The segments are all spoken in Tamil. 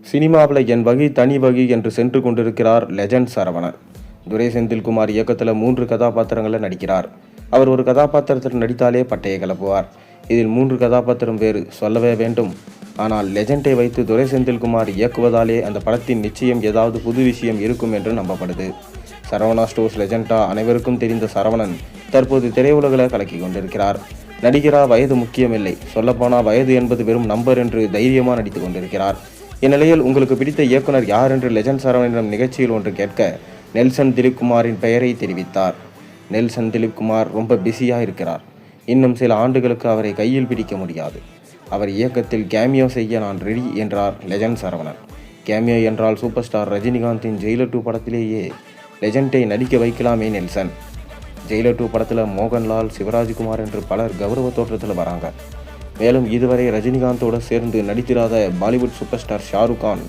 சினிமாவில் என் வகை தனி வகை என்று சென்று கொண்டிருக்கிறார் லெஜண்ட் சரவணன். துரை செந்தில்குமார் இயக்கத்தில் 3 கதாபாத்திரங்களில் நடிக்கிறார். அவர் ஒரு கதாபாத்திரத்தில் நடித்தாலே பட்டையை கிளப்புவார். இதில் 3 கதாபாத்திரம் வேறு சொல்லவே வேண்டும். ஆனால் லெஜண்டை வைத்து துரை செந்தில்குமார் இயக்குவதாலே அந்த படத்தின் நிச்சயம் ஏதாவது புது விஷயம் இருக்கும் என்று நம்பப்படுது. சரவணா ஸ்டோர்ஸ் லெஜண்டா அனைவருக்கும் தெரிந்த சரவணன் தற்போது திரையுலகில் கலக்கி கொண்டிருக்கிறார். நடிகரா வயது முக்கியமில்லை, சொல்லப்போனால் வயது என்பது வெறும் நம்பர் என்று தைரியமாக நடித்து கொண்டிருக்கிறார். இந்நிலையில் உங்களுக்கு பிடித்த இயக்குனர் யார் என்று லெஜண்ட் சரவணனிடம் நிகழ்ச்சியில் ஒன்று கேட்க நெல்சன் திலீப்குமாரின் பெயரை தெரிவித்தார். நெல்சன் திலீப்குமார் ரொம்ப பிஸியாக இருக்கிறார். இன்னும் சில ஆண்டுகளுக்கு அவரை கையில் பிடிக்க முடியாது. அவர் இயக்கத்தில் கேமியோ செய்ய நான் ரெடி என்றார் லெஜண்ட் சரவணன். கேமியோ என்றால் சூப்பர் ஸ்டார் ரஜினிகாந்தின் ஜெயிலர் 2 படத்திலேயே லெஜண்டை நடிக்க வைக்கலாமே நெல்சன். ஜெயிலர் 2 படத்தில் மோகன்லால், சிவராஜ்குமார் என்று பலர் கௌரவ தோற்றத்தில் வராங்க. மேலும் இதுவரை ரஜினிகாந்தோடு சேர்ந்து நடித்திராத பாலிவுட் சூப்பர் ஸ்டார் ஷாருக் கான்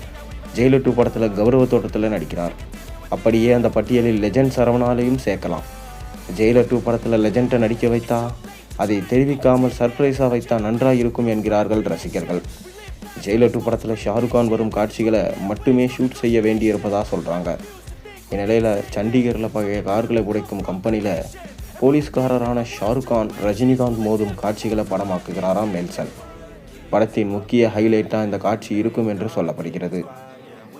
ஜெயிலர் 2 படத்தில் கௌரவ தோற்றத்தில் நடிக்கிறார். அப்படியே அந்த பட்டியலில் லெஜண்ட் சரவணாலையும் சேர்க்கலாம். ஜெயிலர் 2 படத்தில் லெஜண்டை நடிக்க வைத்தா அதை தெரிவிக்காமல் சர்ப்ரைஸாக வைத்தா நன்றாக இருக்கும் என்கிறார்கள் ரசிகர்கள். ஜெயிலர் 2 படத்தில் ஷாருக் கான் வரும் காட்சிகளை மட்டுமே ஷூட் செய்ய வேண்டியிருப்பதாக சொல்கிறாங்க. இந்நிலையில் சண்டிகரில் பழைய கார்களை உடைக்கும் கம்பெனியில் போலீஸ்காரரான ஷாருக் கான் ரஜினிகாந்த் மோதும் காட்சிகளை படமாக்குகிறாராம் நெல்சன். படத்தின் முக்கிய ஹைலைட்டாக இந்த காட்சி இருக்கும் என்று சொல்லப்படுகிறது.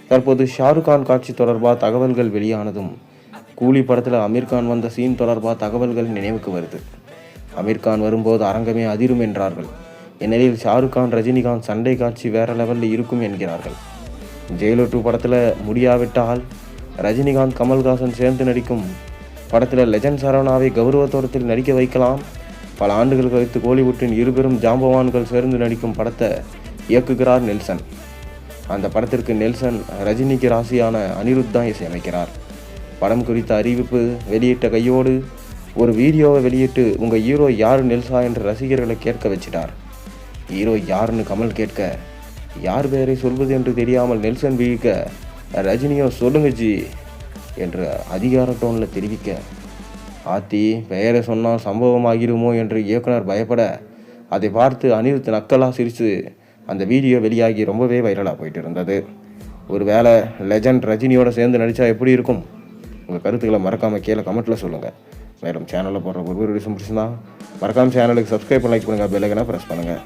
தற்போது ஷாருக் கான் காட்சி தொடர்பாக தகவல்கள் வெளியானதும் கூலி படத்தில் அமீர்கான் வந்த சீன் தொடர்பாக தகவல்கள் நினைவுக்கு வருது. அமீர்கான் வரும்போது அரங்கமே அதிரும் என்றார்கள். இந்நிலையில் ஷாருக் கான் ரஜினிகாந்த் சண்டை காட்சி வேற லெவலில் இருக்கும் என்கிறார்கள். ஜெயிலர் 2 படத்தில் முடியாவிட்டால் ரஜினிகாந்த் கமல்ஹாசன் சேர்ந்து நடிக்கும் படத்தில் லெஜண்ட் சரவணாவை கௌரவ தோற்றத்தில் நடிக்க வைக்கலாம். பல ஆண்டுகள் கழித்து கோலிவுட்டின் இருபெரும் ஜாம்பவான்கள் சேர்ந்து நடிக்கும் படத்தை இயக்குகிறார் நெல்சன். அந்த படத்திற்கு நெல்சன் ரஜினிக்கு ராசியான அனிருத் தான் இசையமைக்கிறார். படம் குறித்த அறிவிப்பு வெளியிட்ட கையோடு ஒரு வீடியோவை வெளியிட்டு உங்கள் ஹீரோ யார் நெல்சா என்று ரசிகர்களை கேட்க வச்சிட்டார். ஹீரோ யாருன்னு கமல் கேட்க யார் பெயரை சொல்வது என்று தெரியாமல் நெல்சன் விழிக்க ரஜினியோ சொல்லுங்க ஜி என்று அதிகார டோனில் தெரிவிக்க ஆத்தி பெயரை சொன்னால் சம்பவமாகிருமோ என்று இயக்குனர் பயப்பட அதை பார்த்து அனிருத் நக்கலாக சிரித்து அந்த வீடியோ வெளியாகி ரொம்பவே வைரலாக போயிட்டு இருந்தது. ஒரு வேளை லெஜண்ட் ரஜினியோட சேர்ந்து நடித்தா எப்படி இருக்கும்? உங்கள் கருத்துக்களை மறக்காமல் கீழே கமெண்ட்டில் சொல்லுங்கள். மேலும் சேனலில் போடுற ஒரு வீடியோ பிடிச்சிருந்தா மறக்காமல் சேனலுக்கு சப்ஸ்கிரைப் பண்ணி லைக் பண்ணுங்கள், பெல் ஐகானை ப்ரெஸ் பண்ணுங்கள்.